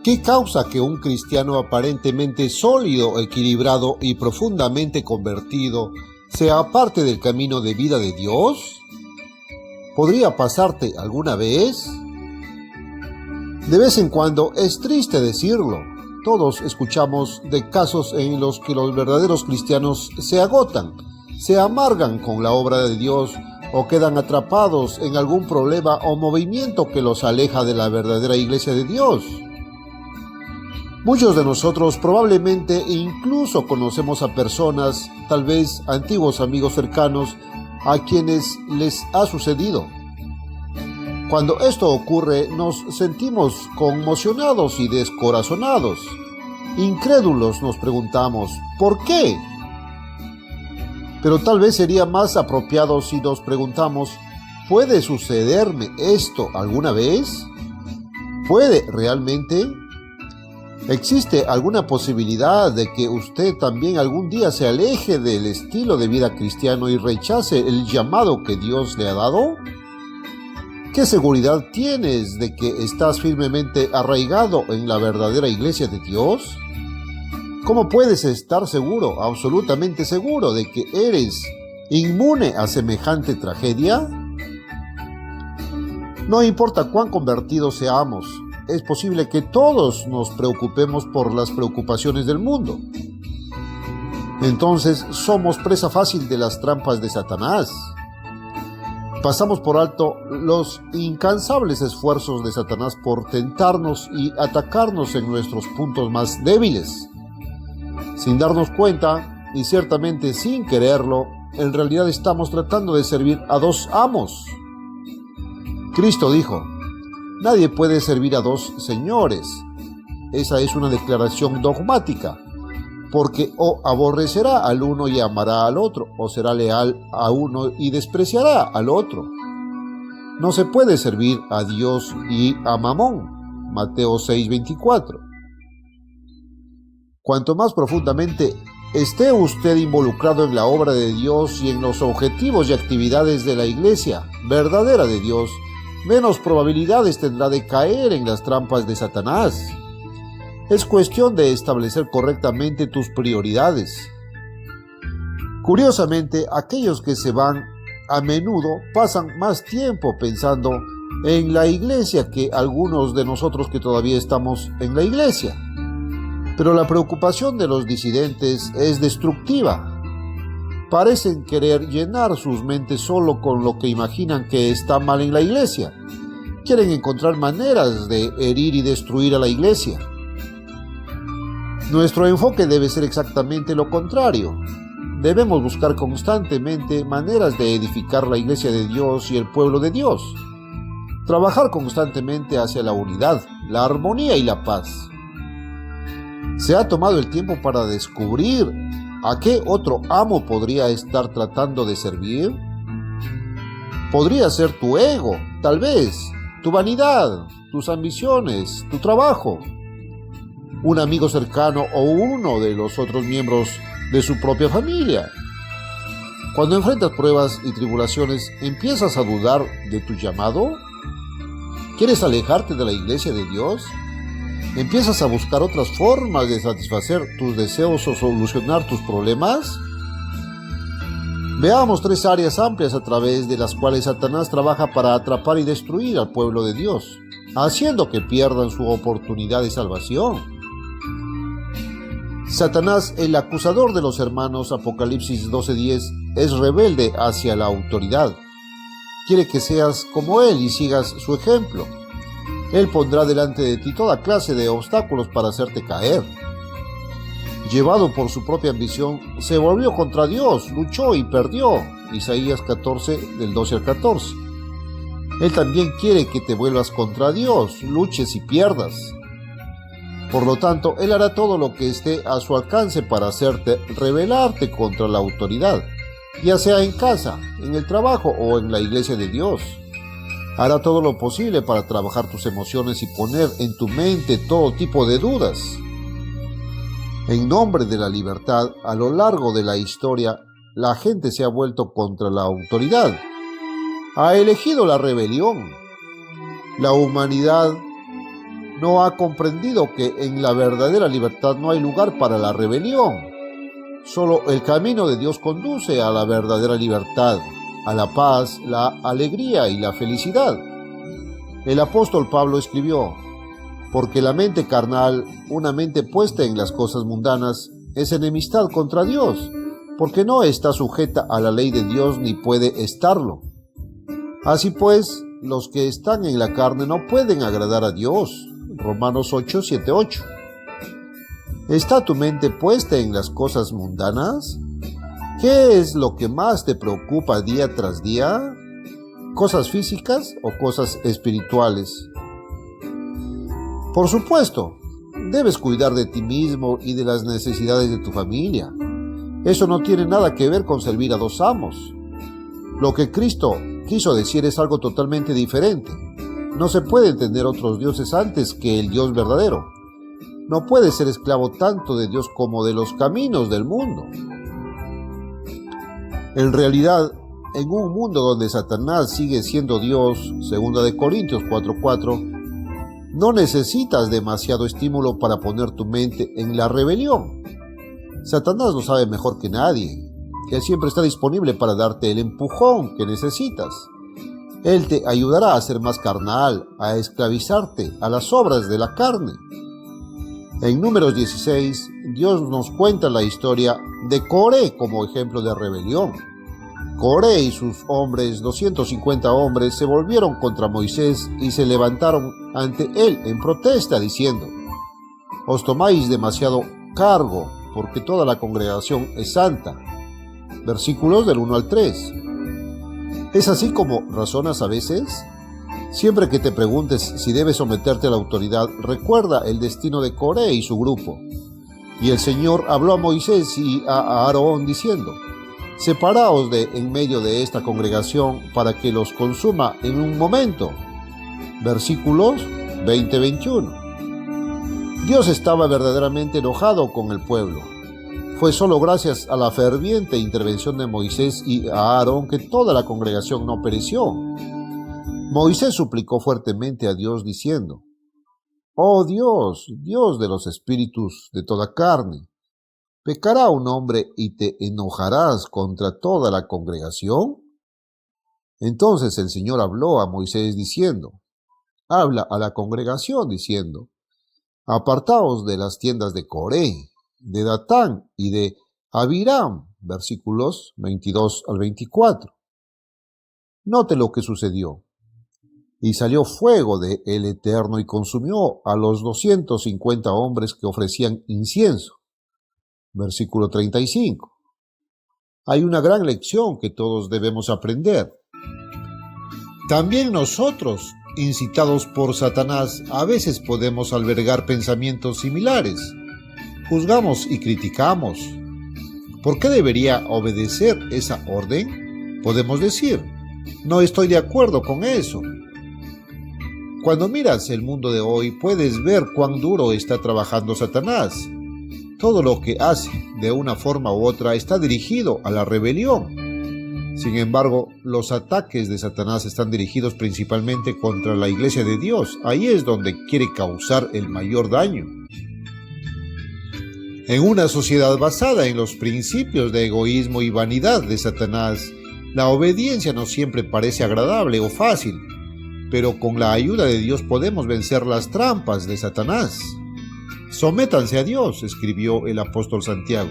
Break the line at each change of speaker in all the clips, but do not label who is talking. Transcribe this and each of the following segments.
¿Qué causa que un cristiano aparentemente sólido, equilibrado y profundamente convertido se aparte del camino de vida de Dios? ¿Podría pasarte alguna vez? De vez en cuando, es triste decirlo, todos escuchamos de casos en los que los verdaderos cristianos se agotan, se amargan con la obra de Dios o quedan atrapados en algún problema o movimiento que los aleja de la verdadera iglesia de Dios. Muchos de nosotros probablemente incluso conocemos a personas, tal vez antiguos amigos cercanos, a quienes les ha sucedido. Cuando esto ocurre, nos sentimos conmocionados y descorazonados. Incrédulos nos preguntamos, ¿por qué? Pero tal vez sería más apropiado si nos preguntamos, ¿puede sucederme esto alguna vez? ¿Puede realmente? ¿Existe alguna posibilidad de que usted también algún día se aleje del estilo de vida cristiano y rechace el llamado que Dios le ha dado? ¿Qué seguridad tienes de que estás firmemente arraigado en la verdadera iglesia de Dios? ¿Cómo puedes estar seguro, absolutamente seguro, de que eres inmune a semejante tragedia? No importa cuán convertidos seamos, es posible que todos nos preocupemos por las preocupaciones del mundo. Entonces somos presa fácil de las trampas de Satanás. Pasamos por alto los incansables esfuerzos de Satanás por tentarnos y atacarnos en nuestros puntos más débiles. Sin darnos cuenta, y ciertamente sin quererlo, en realidad estamos tratando de servir a dos amos. Cristo dijo, nadie puede servir a dos señores. Esa es una declaración dogmática, porque o aborrecerá al uno y amará al otro, o será leal a uno y despreciará al otro. No se puede servir a Dios y a Mamón. Mateo 6:24. Cuanto más profundamente esté usted involucrado en la obra de Dios y en los objetivos y actividades de la iglesia verdadera de Dios, menos probabilidades tendrá de caer en las trampas de Satanás. Es cuestión de establecer correctamente tus prioridades. Curiosamente, aquellos que se van a menudo pasan más tiempo pensando en la iglesia que algunos de nosotros que todavía estamos en la iglesia. Pero la preocupación de los disidentes es destructiva. Parecen querer llenar sus mentes solo con lo que imaginan que está mal en la iglesia. Quieren encontrar maneras de herir y destruir a la iglesia. Nuestro enfoque debe ser exactamente lo contrario. Debemos buscar constantemente maneras de edificar la iglesia de Dios y el pueblo de Dios. Trabajar constantemente hacia la unidad, la armonía y la paz. ¿Se ha tomado el tiempo para descubrir a qué otro amo podría estar tratando de servir? Podría ser tu ego, tal vez, tu vanidad, tus ambiciones, tu trabajo, un amigo cercano o uno de los otros miembros de su propia familia. Cuando enfrentas pruebas y tribulaciones, ¿empiezas a dudar de tu llamado? ¿Quieres alejarte de la iglesia de Dios? ¿Empiezas a buscar otras formas de satisfacer tus deseos o solucionar tus problemas? Veamos tres áreas amplias a través de las cuales Satanás trabaja para atrapar y destruir al pueblo de Dios, haciendo que pierdan su oportunidad de salvación. Satanás, el acusador de los hermanos, Apocalipsis 12:10, es rebelde hacia la autoridad. Quiere que seas como él y sigas su ejemplo. Él pondrá delante de ti toda clase de obstáculos para hacerte caer. Llevado por su propia ambición, se volvió contra Dios, luchó y perdió. Isaías 14, del 12 al 14. Él también quiere que te vuelvas contra Dios, luches y pierdas. Por lo tanto, Él hará todo lo que esté a su alcance para hacerte rebelarte contra la autoridad, ya sea en casa, en el trabajo o en la iglesia de Dios. Hará todo lo posible para trabajar tus emociones y poner en tu mente todo tipo de dudas. En nombre de la libertad, a lo largo de la historia, la gente se ha vuelto contra la autoridad. Ha elegido la rebelión. La humanidad no ha comprendido que en la verdadera libertad no hay lugar para la rebelión. Solo el camino de Dios conduce a la verdadera libertad, a la paz, la alegría y la felicidad. El apóstol Pablo escribió: porque la mente carnal, una mente puesta en las cosas mundanas, es enemistad contra Dios, porque no está sujeta a la ley de Dios ni puede estarlo. Así pues, los que están en la carne no pueden agradar a Dios. Romanos 8, 7, 8. ¿Está tu mente puesta en las cosas mundanas? ¿Qué es lo que más te preocupa día tras día? ¿Cosas físicas o cosas espirituales? Por supuesto, debes cuidar de ti mismo y de las necesidades de tu familia. Eso no tiene nada que ver con servir a dos amos. Lo que Cristo quiso decir es algo totalmente diferente. No se pueden tener otros dioses antes que el Dios verdadero. No puedes ser esclavo tanto de Dios como de los caminos del mundo. En realidad, en un mundo donde Satanás sigue siendo Dios, 2 Corintios 4:4, no necesitas demasiado estímulo para poner tu mente en la rebelión. Satanás lo sabe mejor que nadie. Él siempre está disponible para darte el empujón que necesitas. Él te ayudará a ser más carnal, a esclavizarte a las obras de la carne. En Números 16, Dios nos cuenta la historia de Coré como ejemplo de rebelión. Coré y sus hombres, 250 hombres, se volvieron contra Moisés y se levantaron ante él en protesta, diciendo: os tomáis demasiado cargo, porque toda la congregación es santa. Versículos del 1 al 3. ¿Es así como razonas a veces? Siempre que te preguntes si debes someterte a la autoridad, recuerda el destino de Coré y su grupo. Y el Señor habló a Moisés y a Aarón diciendo: separaos de en medio de esta congregación para que los consuma en un momento. Versículos 20-21. Dios estaba verdaderamente enojado con el pueblo. Fue solo gracias a la ferviente intervención de Moisés y a Aarón que toda la congregación no pereció. Moisés suplicó fuertemente a Dios diciendo: oh Dios, Dios de los espíritus de toda carne, ¿pecará un hombre y te enojarás contra toda la congregación? Entonces el Señor habló a Moisés diciendo: habla a la congregación diciendo: apartaos de las tiendas de Coré, de Datán y de Abiram. Versículos 22 al 24. Note lo que sucedió. Y salió fuego de el Eterno y consumió a los 250 hombres que ofrecían incienso. Versículo 35. Hay una gran lección que todos debemos aprender. También nosotros, incitados por Satanás, a veces podemos albergar pensamientos similares. Juzgamos y criticamos. ¿Por qué debería obedecer esa orden? Podemos decir: no estoy de acuerdo con eso. Cuando miras el mundo de hoy, puedes ver cuán duro está trabajando Satanás. Todo lo que hace, de una forma u otra, está dirigido a la rebelión. Sin embargo, los ataques de Satanás están dirigidos principalmente contra la iglesia de Dios. Ahí es donde quiere causar el mayor daño. En una sociedad basada en los principios de egoísmo y vanidad de Satanás, la obediencia no siempre parece agradable o fácil, pero con la ayuda de Dios podemos vencer las trampas de Satanás. Sométanse a Dios, escribió el apóstol Santiago.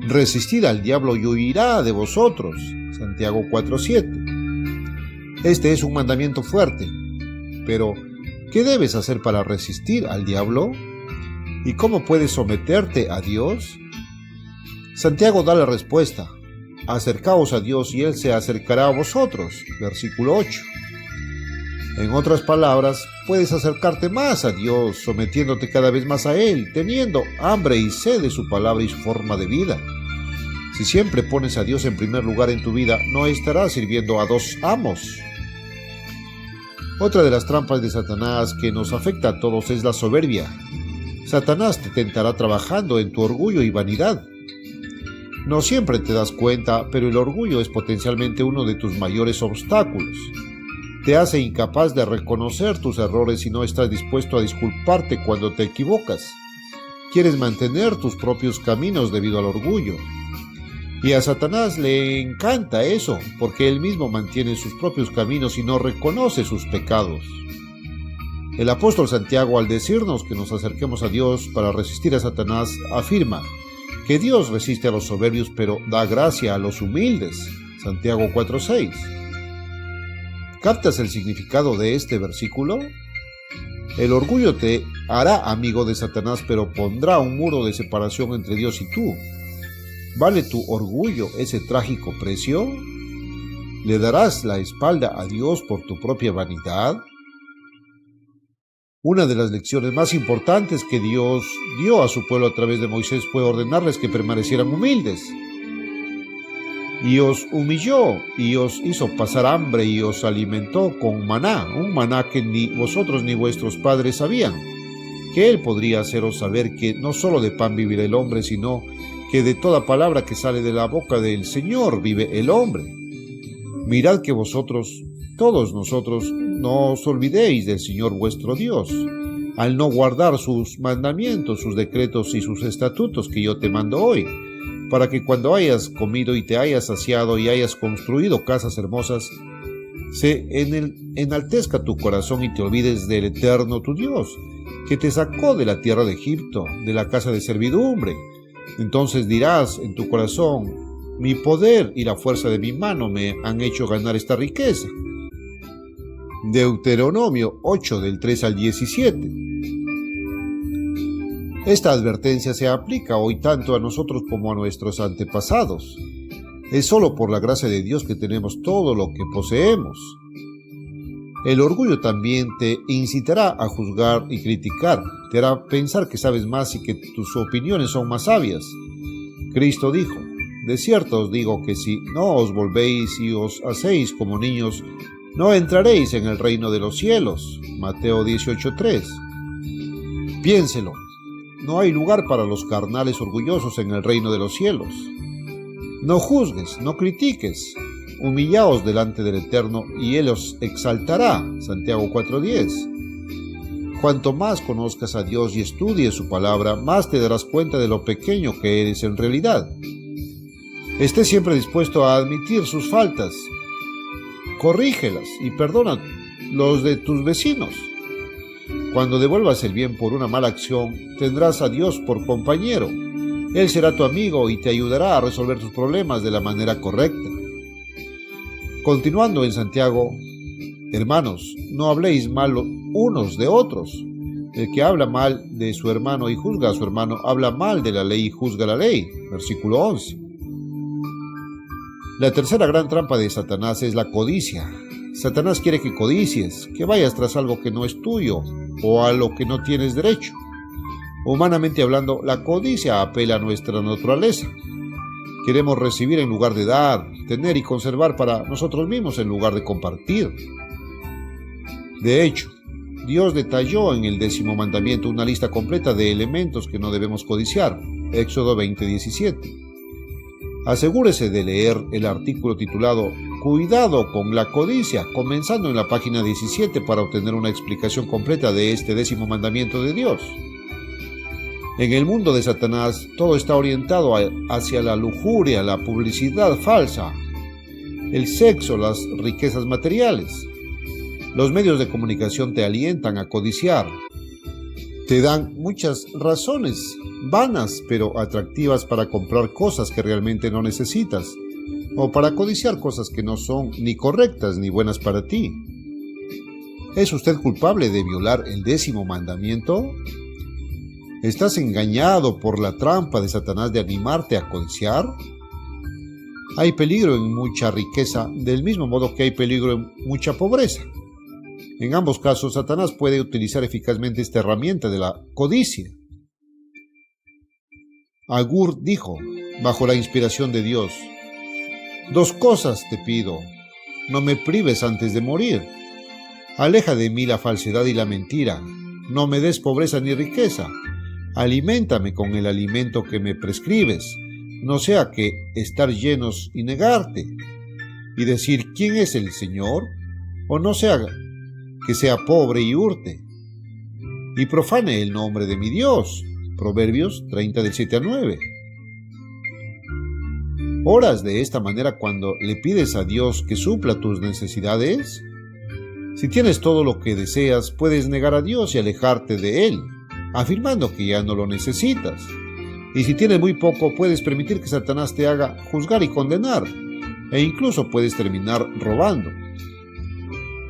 Resistid al diablo y huirá de vosotros. Santiago 4:7. Este es un mandamiento fuerte, pero ¿qué debes hacer para resistir al diablo? ¿Y cómo puedes someterte a Dios? Santiago da la respuesta: acercaos a Dios y Él se acercará a vosotros. Versículo 8. En otras palabras, puedes acercarte más a Dios, sometiéndote cada vez más a Él, teniendo hambre y sed de su palabra y su forma de vida. Si siempre pones a Dios en primer lugar en tu vida, no estarás sirviendo a dos amos. Otra de las trampas de Satanás que nos afecta a todos es la soberbia. Satanás te tentará trabajando en tu orgullo y vanidad. No siempre te das cuenta, pero el orgullo es potencialmente uno de tus mayores obstáculos. te hace incapaz de reconocer tus errores y no estás dispuesto a disculparte cuando te equivocas. Quieres mantener tus propios caminos debido al orgullo. Y a Satanás le encanta eso, porque él mismo mantiene sus propios caminos y no reconoce sus pecados. El apóstol Santiago, al decirnos que nos acerquemos a Dios para resistir a Satanás, afirma que Dios resiste a los soberbios, pero da gracia a los humildes. Santiago 4:6. ¿Captas el significado de este versículo? El orgullo te hará amigo de Satanás, pero pondrá un muro de separación entre Dios y tú. ¿Vale tu orgullo ese trágico precio? ¿Le darás la espalda a Dios por tu propia vanidad? Una de las lecciones más importantes que Dios dio a su pueblo a través de Moisés fue ordenarles que permanecieran humildes. Y os humilló, y os hizo pasar hambre, y os alimentó con maná, un maná que ni vosotros ni vuestros padres sabían, que Él podría haceros saber que no solo de pan vivirá el hombre, sino que de toda palabra que sale de la boca del Señor vive el hombre. Mirad que vosotros, todos nosotros, no os olvidéis del Señor vuestro Dios, al no guardar sus mandamientos, sus decretos y sus estatutos que yo te mando hoy, para que cuando hayas comido y te hayas saciado y hayas construido casas hermosas, se enaltezca tu corazón y te olvides del Eterno tu Dios, que te sacó de la tierra de Egipto, de la casa de servidumbre. Entonces dirás en tu corazón: mi poder y la fuerza de mi mano me han hecho ganar esta riqueza. Deuteronomio 8, del 3 al 17. Esta advertencia se aplica hoy tanto a nosotros como a nuestros antepasados. Es solo por la gracia de Dios que tenemos todo lo que poseemos. El orgullo también te incitará a juzgar y criticar, te hará pensar que sabes más y que tus opiniones son más sabias. Cristo dijo: de cierto os digo que si no os volvéis y os hacéis como niños, no entraréis en el reino de los cielos. Mateo 18:3. Piénselo. No hay lugar para los carnales orgullosos en el reino de los cielos. No juzgues, no critiques. Humillaos delante del Eterno y Él os exaltará. Santiago 4:10. Cuanto más conozcas a Dios y estudies su palabra, más te darás cuenta de lo pequeño que eres en realidad. Esté siempre dispuesto a admitir sus faltas. Corrígelas y perdona los de tus vecinos. Cuando devuelvas el bien por una mala acción, tendrás a Dios por compañero. Él será tu amigo y te ayudará a resolver tus problemas de la manera correcta. Continuando en Santiago: hermanos, no habléis mal unos de otros. El que habla mal de su hermano y juzga a su hermano, habla mal de la ley y juzga la ley. Versículo 11. La tercera gran trampa de Satanás es la codicia. Satanás quiere que codicies, que vayas tras algo que no es tuyo o a lo que no tienes derecho. Humanamente hablando, la codicia apela a nuestra naturaleza. Queremos recibir en lugar de dar, tener y conservar para nosotros mismos en lugar de compartir. De hecho, Dios detalló en el 10º mandamiento una lista completa de elementos que no debemos codiciar. Éxodo 20:17. Asegúrese de leer el artículo titulado Cuidado con la codicia, comenzando en la página 17 para obtener una explicación completa de este 10º mandamiento de Dios. En el mundo de Satanás, todo está orientado hacia la lujuria, la publicidad falsa, el sexo, las riquezas materiales. Los medios de comunicación te alientan a codiciar. Te dan muchas razones vanas pero atractivas para comprar cosas que realmente no necesitas, o para codiciar cosas que no son ni correctas ni buenas para ti. ¿Es usted culpable de violar el 10º mandamiento? ¿Estás engañado por la trampa de Satanás de animarte a codiciar? Hay peligro en mucha riqueza, del mismo modo que hay peligro en mucha pobreza. En ambos casos, Satanás puede utilizar eficazmente esta herramienta de la codicia. Agur dijo, bajo la inspiración de Dios: 2 cosas te pido, no me prives antes de morir. Aleja de mí la falsedad y la mentira, no me des pobreza ni riqueza. Aliméntame con el alimento que me prescribes, no sea que estar llenos y negarte, y decir: ¿quién es el Señor? o no sea que sea pobre y hurte, y profane el nombre de mi Dios. Proverbios 30 del 7 al 9. ¿Oras de esta manera cuando le pides a Dios que supla tus necesidades? Si tienes todo lo que deseas, puedes negar a Dios y alejarte de Él, afirmando que ya no lo necesitas. Y si tienes muy poco, puedes permitir que Satanás te haga juzgar y condenar, e incluso puedes terminar robando.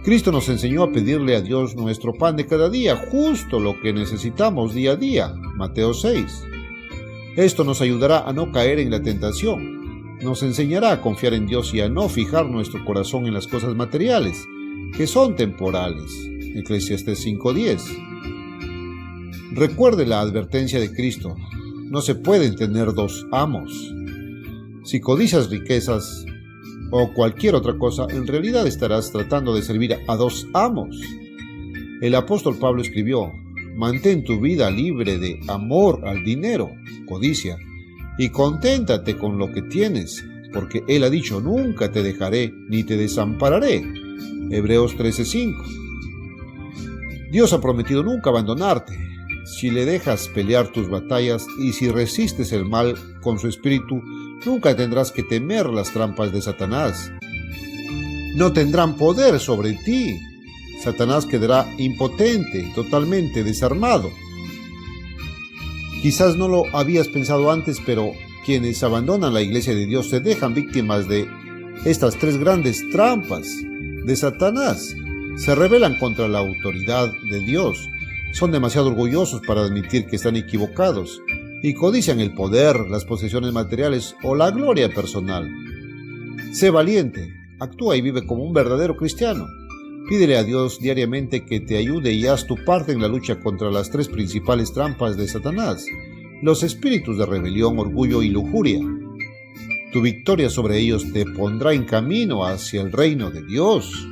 Cristo nos enseñó a pedirle a Dios nuestro pan de cada día, justo lo que necesitamos día a día, Mateo 6. Esto nos ayudará a no caer en la tentación, nos enseñará a confiar en Dios y a no fijar nuestro corazón en las cosas materiales, que son temporales, Eclesiastés 5:10. Recuerde la advertencia de Cristo, no se pueden tener dos amos. Si codicias riquezas o cualquier otra cosa, en realidad estarás tratando de servir a dos amos. El apóstol Pablo escribió: mantén tu vida libre de amor al dinero, codicia, y conténtate con lo que tienes, porque Él ha dicho: nunca te dejaré ni te desampararé. Hebreos 13:5. Dios ha prometido nunca abandonarte. Si le dejas pelear tus batallas y si resistes el mal con su espíritu, nunca tendrás que temer las trampas de Satanás. No tendrán poder sobre ti. Satanás quedará impotente, totalmente desarmado. Quizás no lo habías pensado antes, pero quienes abandonan la iglesia de Dios se dejan víctimas de estas tres grandes trampas de Satanás. Se rebelan contra la autoridad de Dios. Son demasiado orgullosos para admitir que están equivocados y codician el poder, las posesiones materiales o la gloria personal. Sé valiente, actúa y vive como un verdadero cristiano. Pídele a Dios diariamente que te ayude y haz tu parte en la lucha contra las tres principales trampas de Satanás: los espíritus de rebelión, orgullo y lujuria. Tu victoria sobre ellos te pondrá en camino hacia el reino de Dios.